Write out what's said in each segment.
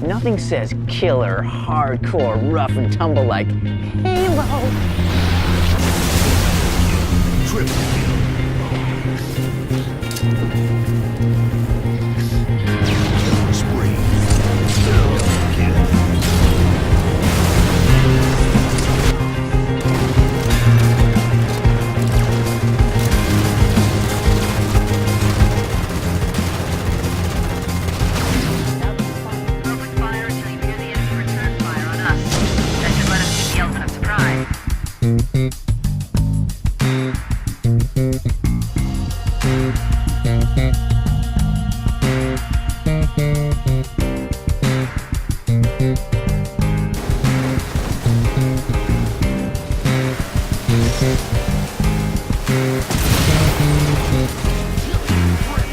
Nothing says killer, hardcore, rough and tumble like Halo. Triple kill. Spree. Double kill.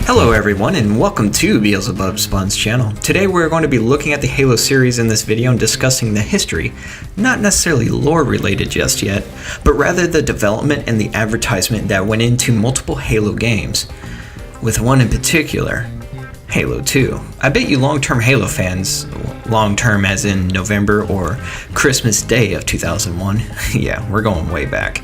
Hello everyone and welcome to Beelzebub Spun's channel. Today we're going to be looking at the Halo series in this video and discussing the history, not necessarily lore related just yet, but rather the development and the advertisement that went into multiple Halo games, with one in particular, Halo 2. I bet you long-term Halo fans, long-term as in November or Christmas Day of 2001, yeah, we're going way back.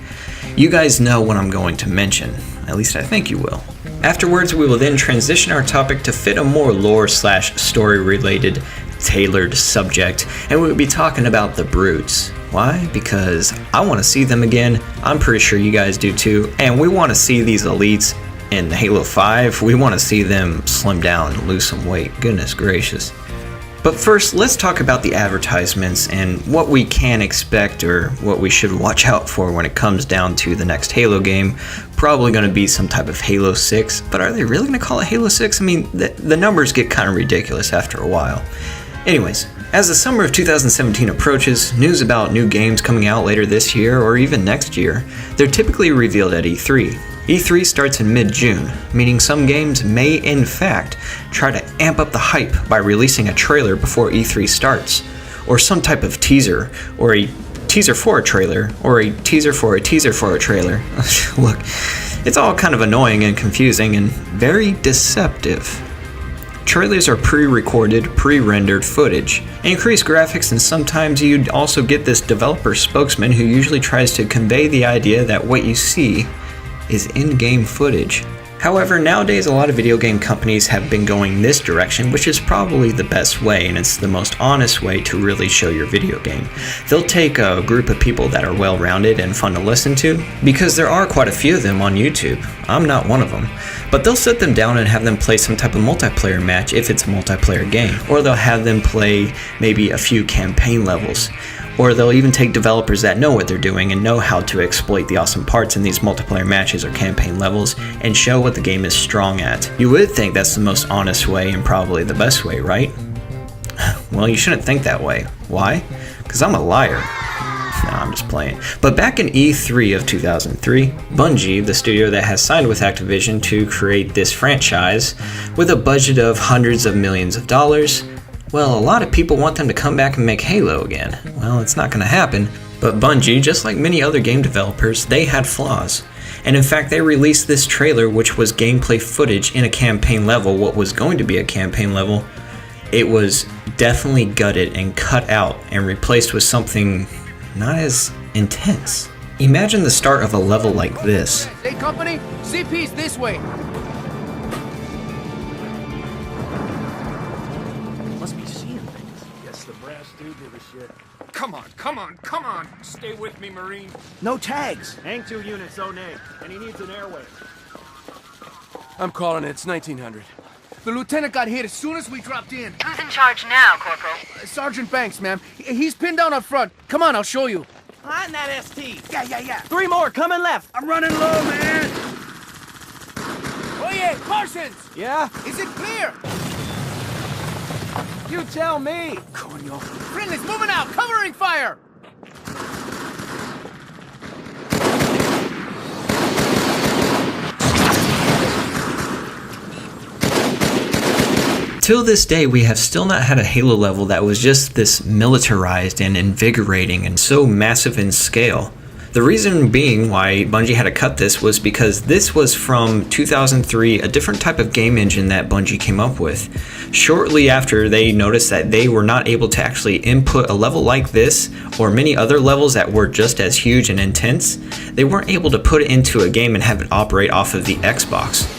You guys know what I'm going to mention, at least I think you will. Afterwards, we will then transition our topic to fit a more lore/story related, tailored subject, and we will be talking about the Brutes. Why? Because I want to see them again, I'm pretty sure you guys do too, and we want to see these elites in Halo 5, we want to see them slim down and lose some weight, goodness gracious. But first, let's talk about the advertisements and what we can expect or what we should watch out for when it comes down to the next Halo game. Probably going to be some type of Halo 6, but are they really going to call it Halo 6? I mean, the numbers get kind of ridiculous after a while. Anyways, as the summer of 2017 approaches, news about new games coming out later this year or even next year, they're typically revealed at E3. E3 starts in mid-June, meaning some games may in fact try to amp up the hype by releasing a trailer before E3 starts, or some type of teaser, or a teaser for a trailer, or a teaser for a teaser for a trailer. Look, it's all kind of annoying and confusing and very deceptive. Trailers are pre-recorded, pre-rendered footage, increased graphics, and sometimes you'd also get this developer spokesman who usually tries to convey the idea that what you see is in-game footage. However, nowadays a lot of video game companies have been going this direction, which is probably the best way and it's the most honest way to really show your video game. They'll take a group of people that are well-rounded and fun to listen to, because there are quite a few of them on YouTube. I'm not one of them. But they'll sit them down and have them play some type of multiplayer match if it's a multiplayer game. Or they'll have them play maybe a few campaign levels. Or they'll even take developers that know what they're doing and know how to exploit the awesome parts in these multiplayer matches or campaign levels and show what the game is strong at. You would think that's the most honest way and probably the best way, right? Well, you shouldn't think that way. Why? Because I'm a liar. No, I'm just playing. But back in E3 of 2003, Bungie, the studio that has signed with Activision to create this franchise with a budget of hundreds of millions of dollars, well, a lot of people want them to come back and make Halo again. Well, it's not going to happen, but Bungie, just like many other game developers, they had flaws. And in fact, they released this trailer, which was gameplay footage in a campaign level, what was going to be a campaign level. It was definitely gutted and cut out and replaced with something not as intense. Imagine the start of a level like this. Hey company, CP's this way. Must be seeing things. Guess the brass do give a shit. Come on. Stay with me, Marine. No tags. Hang 2 units, zone A, and he needs an airway. I'm calling it. It's 1900. The lieutenant got hit as soon as we dropped in. Who's in charge now, Corporal? Sergeant Banks, ma'am. He's pinned down up front. Come on, I'll show you. Behind that ST. Yeah. 3 more, coming left. I'm running low, man. Oh yeah, Parsons! Yeah? Is it clear? You tell me. Coño. Friendly's moving out, covering fire! Till this day, we have still not had a Halo level that was just this militarized and invigorating and so massive in scale. The reason being why Bungie had to cut this was because this was from 2003, a different type of game engine that Bungie came up with. Shortly after, they noticed that they were not able to actually input a level like this, or many other levels that were just as huge and intense. They weren't able to put it into a game and have it operate off of the Xbox.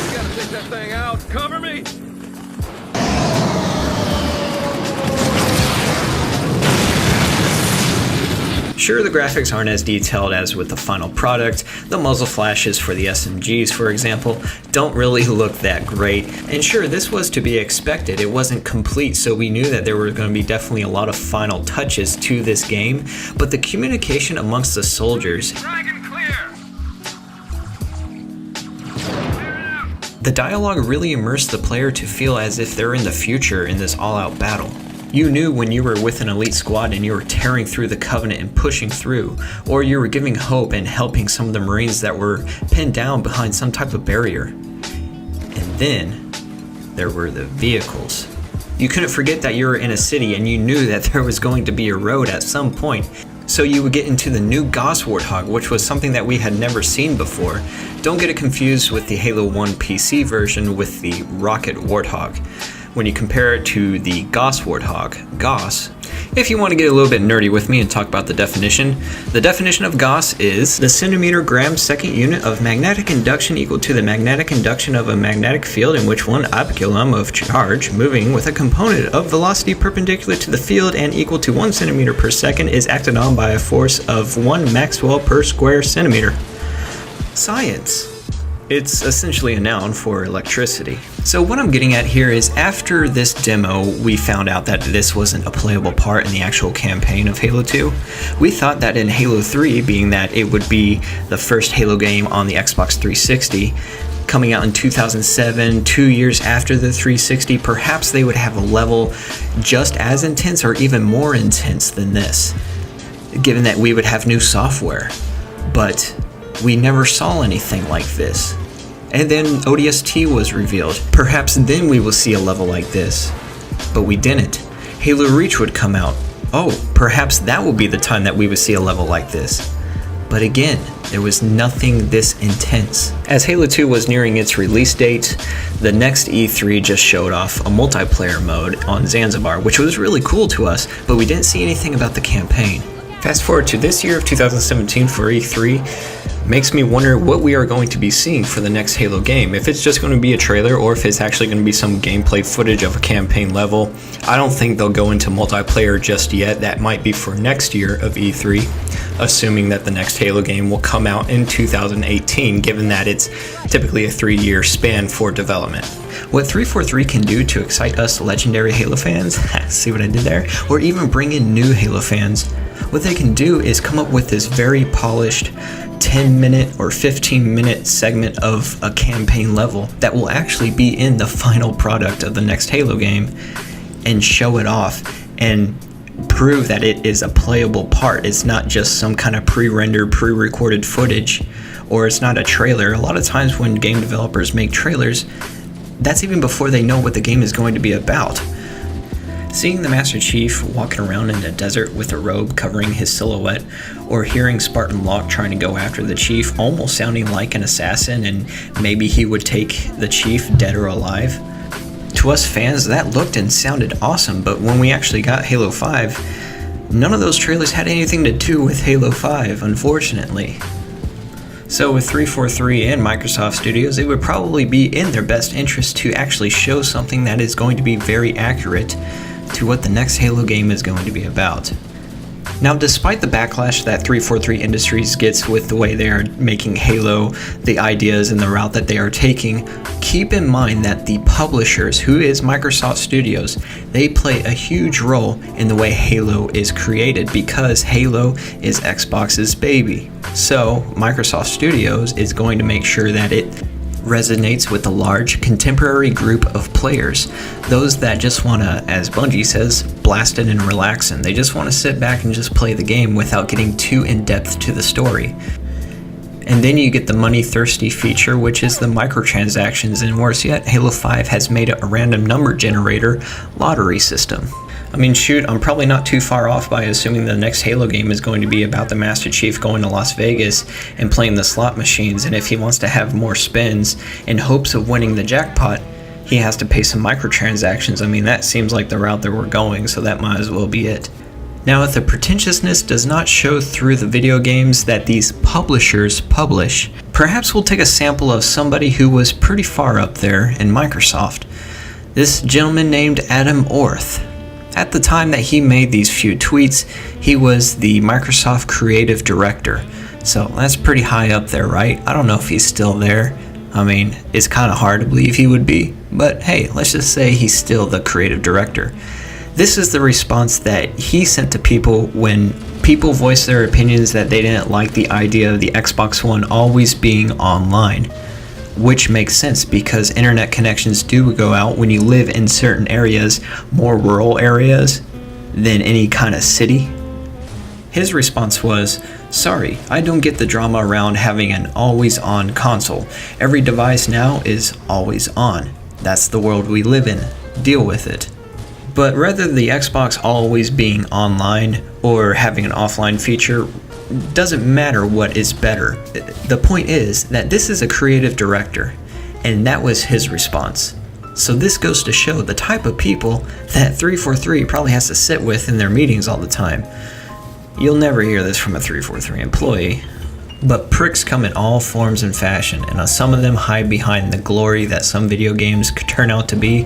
You gotta take that thing out. Cover me! Sure, the graphics aren't as detailed as with the final product. The muzzle flashes for the SMGs, for example, don't really look that great. And sure, this was to be expected. It wasn't complete, so we knew that there were going to be definitely a lot of final touches to this game. But the communication amongst the soldiers, Dragon clear! the dialogue really immersed the player to feel as if they're in the future in this all-out battle. You knew when you were with an elite squad and you were tearing through the Covenant and pushing through, or you were giving hope and helping some of the Marines that were pinned down behind some type of barrier. And then, there were the vehicles. You couldn't forget that you were in a city and you knew that there was going to be a road at some point. So you would get into the new Gauss Warthog, which was something that we had never seen before. Don't get it confused with the Halo 1 PC version with the Rocket Warthog. When you compare it to the Gauss Warthog, Gauss, if you want to get a little bit nerdy with me and talk about the definition of Gauss is the centimeter gram second unit of magnetic induction equal to the magnetic induction of a magnetic field in which one operculum of charge moving with a component of velocity perpendicular to the field and equal to 1 centimeter per second is acted on by a force of 1 Maxwell per square centimeter. Science. It's essentially a noun for electricity. So what I'm getting at here is after this demo, we found out that this wasn't a playable part in the actual campaign of Halo 2. We thought that in Halo 3, being that it would be the first Halo game on the Xbox 360, coming out in 2007, 2 years after the 360, perhaps they would have a level just as intense or even more intense than this, given that we would have new software. But we never saw anything like this. And then ODST was revealed. Perhaps then we will see a level like this. But we didn't. Halo Reach would come out. Oh, perhaps that will be the time that we would see a level like this. But again, there was nothing this intense. As Halo 2 was nearing its release date, the next E3 just showed off a multiplayer mode on Zanzibar, which was really cool to us, but we didn't see anything about the campaign. Fast forward to this year of 2017 for E3, makes me wonder what we are going to be seeing for the next Halo game. If it's just going to be a trailer or if it's actually going to be some gameplay footage of a campaign level. I don't think they'll go into multiplayer just yet. That might be for next year of E3, assuming that the next Halo game will come out in 2018, given that it's typically a 3-year span for development. What 343 can do to excite us legendary Halo fans, see what I did there, or even bring in new Halo fans, what they can do is come up with this very polished 10-minute or 15-minute segment of a campaign level that will actually be in the final product of the next Halo game and show it off and prove that it is a playable part. It's not just some kind of pre-rendered, pre-recorded footage, or it's not a trailer. A lot of times when game developers make trailers, that's even before they know what the game is going to be about. Seeing the Master Chief walking around in the desert with a robe covering his silhouette, or hearing Spartan Locke trying to go after the Chief, almost sounding like an assassin, and maybe he would take the Chief dead or alive. To us fans, that looked and sounded awesome, but when we actually got Halo 5, none of those trailers had anything to do with Halo 5, unfortunately. So with 343 and Microsoft Studios, it would probably be in their best interest to actually show something that is going to be very accurate to what the next Halo game is going to be about. Now, despite the backlash that 343 Industries gets with the way they are making Halo, the ideas and the route that they are taking, keep in mind that the publishers, who is Microsoft Studios, they play a huge role in the way Halo is created because Halo is Xbox's baby. So, Microsoft Studios is going to make sure that it resonates with a large contemporary group of players, those that just want to, as Bungie says, blast it and relax, and they just want to sit back and just play the game without getting too in depth to the story. And then you get the money-thirsty feature, which is the microtransactions, and worse yet, Halo 5 has made a random number generator lottery system. I mean, shoot, I'm probably not too far off by assuming the next Halo game is going to be about the Master Chief going to Las Vegas and playing the slot machines, and if he wants to have more spins in hopes of winning the jackpot, he has to pay some microtransactions. I mean, that seems like the route that we're going, so that might as well be it. Now, if the pretentiousness does not show through the video games that these publishers publish, perhaps we'll take a sample of somebody who was pretty far up there in Microsoft. This gentleman named Adam Orth. At the time that he made these few tweets, he was the Microsoft Creative Director. So that's pretty high up there, right? I don't know if he's still there. I mean, it's kind of hard to believe he would be, but hey, let's just say he's still the Creative Director. This is the response that he sent to people when people voiced their opinions that they didn't like the idea of the Xbox One always being online. Which makes sense because internet connections do go out when you live in certain areas, more rural areas than any kind of city. His response was, "Sorry, I don't get the drama around having an always-on console. Every device now is always on. That's the world we live in. Deal with it." But rather the Xbox always being online or having an offline feature doesn't matter what is better. The point is that this is a creative director, and that was his response. So this goes to show the type of people that 343 probably has to sit with in their meetings all the time. You'll never hear this from a 343 employee, but pricks come in all forms and fashion, and some of them hide behind the glory that some video games could turn out to be,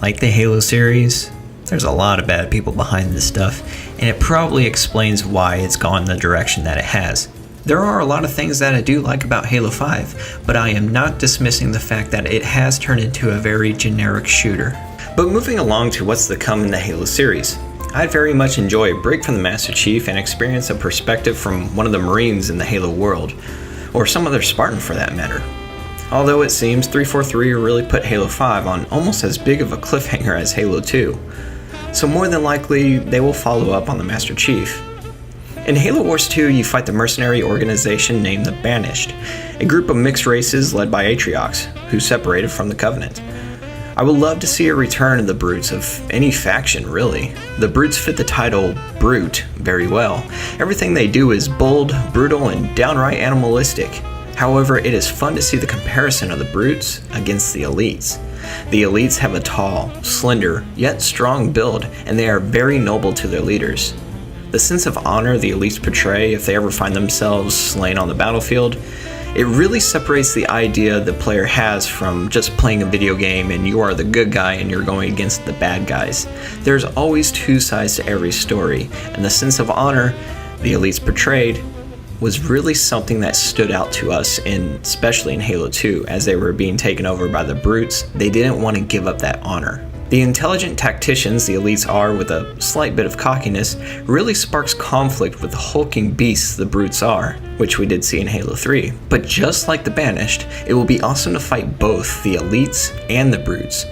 like the Halo series. There's a lot of bad people behind this stuff, and it probably explains why it's gone the direction that it has. There are a lot of things that I do like about Halo 5, but I am not dismissing the fact that it has turned into a very generic shooter. But moving along to what's to come in the Halo series, I'd very much enjoy a break from the Master Chief and experience a perspective from one of the Marines in the Halo world, or some other Spartan for that matter. Although it seems 343 really put Halo 5 on almost as big of a cliffhanger as Halo 2. So more than likely, they will follow up on the Master Chief. In Halo Wars 2, you fight the mercenary organization named the Banished, a group of mixed races led by Atriox, who separated from the Covenant. I would love to see a return of the Brutes of any faction, really. The Brutes fit the title Brute very well. Everything they do is bold, brutal, and downright animalistic. However, it is fun to see the comparison of the Brutes against the Elites. The Elites have a tall, slender, yet strong build, and they are very noble to their leaders. The sense of honor the Elites portray if they ever find themselves slain on the battlefield, it really separates the idea the player has from just playing a video game and you are the good guy and you're going against the bad guys. There's always two sides to every story, and the sense of honor the Elites portrayed was really something that stood out to us, especially in Halo 2, as they were being taken over by the Brutes. They didn't want to give up that honor. The intelligent tacticians the Elites are, with a slight bit of cockiness, really sparks conflict with the hulking beasts the Brutes are, which we did see in Halo 3. But just like the Banished, it will be awesome to fight both the Elites and the Brutes.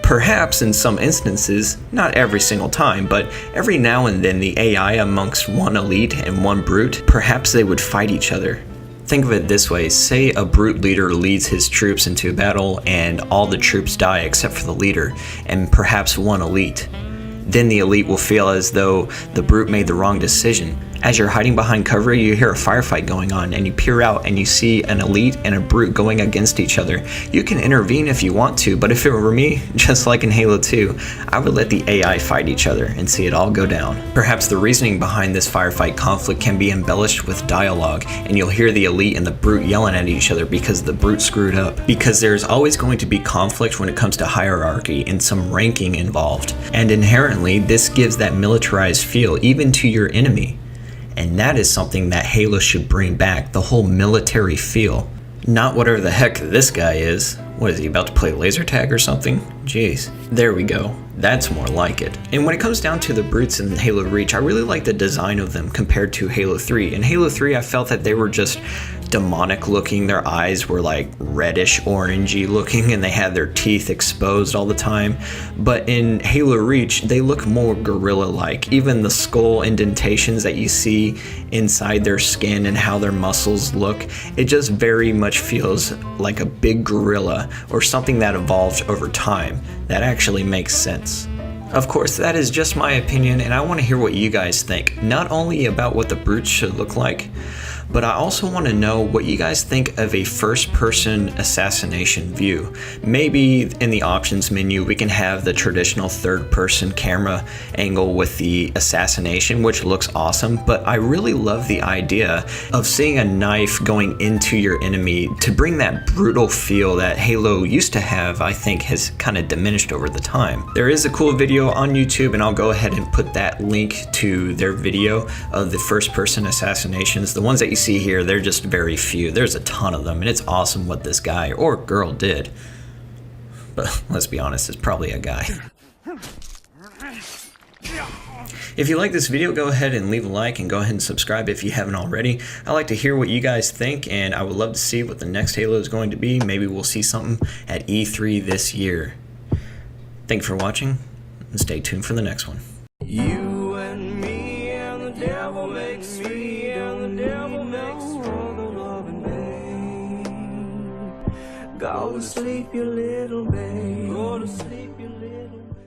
Perhaps in some instances, not every single time, but every now and then the AI amongst one Elite and one Brute, perhaps they would fight each other. Think of it this way, say a Brute leader leads his troops into a battle and all the troops die except for the leader, and perhaps one Elite. Then the Elite will feel as though the Brute made the wrong decision. As you're hiding behind cover, you hear a firefight going on, and you peer out and you see an Elite and a Brute going against each other. You can intervene if you want to, but if it were me, just like in Halo 2, I would let the AI fight each other and see it all go down. Perhaps the reasoning behind this firefight conflict can be embellished with dialogue, and you'll hear the Elite and the Brute yelling at each other because the Brute screwed up. Because there's always going to be conflict when it comes to hierarchy and some ranking involved, and inherently this gives that militarized feel even to your enemy. And that is something that Halo should bring back, the whole military feel. Not whatever the heck this guy is. What is he, about to play laser tag or something? Jeez. There we go. That's more like it. And when it comes down to the Brutes in Halo Reach, I really like the design of them compared to Halo 3. In Halo 3, I felt that they were just demonic looking. Their eyes were like reddish orangey looking, and they had their teeth exposed all the time. But in Halo Reach, they look more gorilla like. Even the skull indentations that you see inside their skin and how their muscles look, it just very much feels like a big gorilla or something that evolved over time. That actually makes sense. Of course, that is just my opinion, and I want to hear what you guys think, not only about what the brutes should look like, but I also want to know what you guys think of a first-person assassination view. Maybe in the options menu we can have the traditional third-person camera angle with the assassination, which looks awesome, but I really love the idea of seeing a knife going into your enemy to bring that brutal feel that Halo used to have. I think has kind of diminished over the time. There is a cool video on YouTube, and I'll go ahead and put that link to their video of the first-person assassinations. The ones that you see here, they're just very few. There's a ton of them, and it's awesome what this guy or girl did. But let's be honest, it's probably a guy. If you like this video, go ahead and leave a like and go ahead and subscribe if you haven't already. I like to hear what you guys think, and I would love to see what the next Halo is going to be. Maybe we'll see something at E3 this year. Thank you for watching, and stay tuned for the next one. You and me and the devil makes me and the devil makes struggle, love and pain. Go to sleep, you little babe. Go to sleep, you little babe.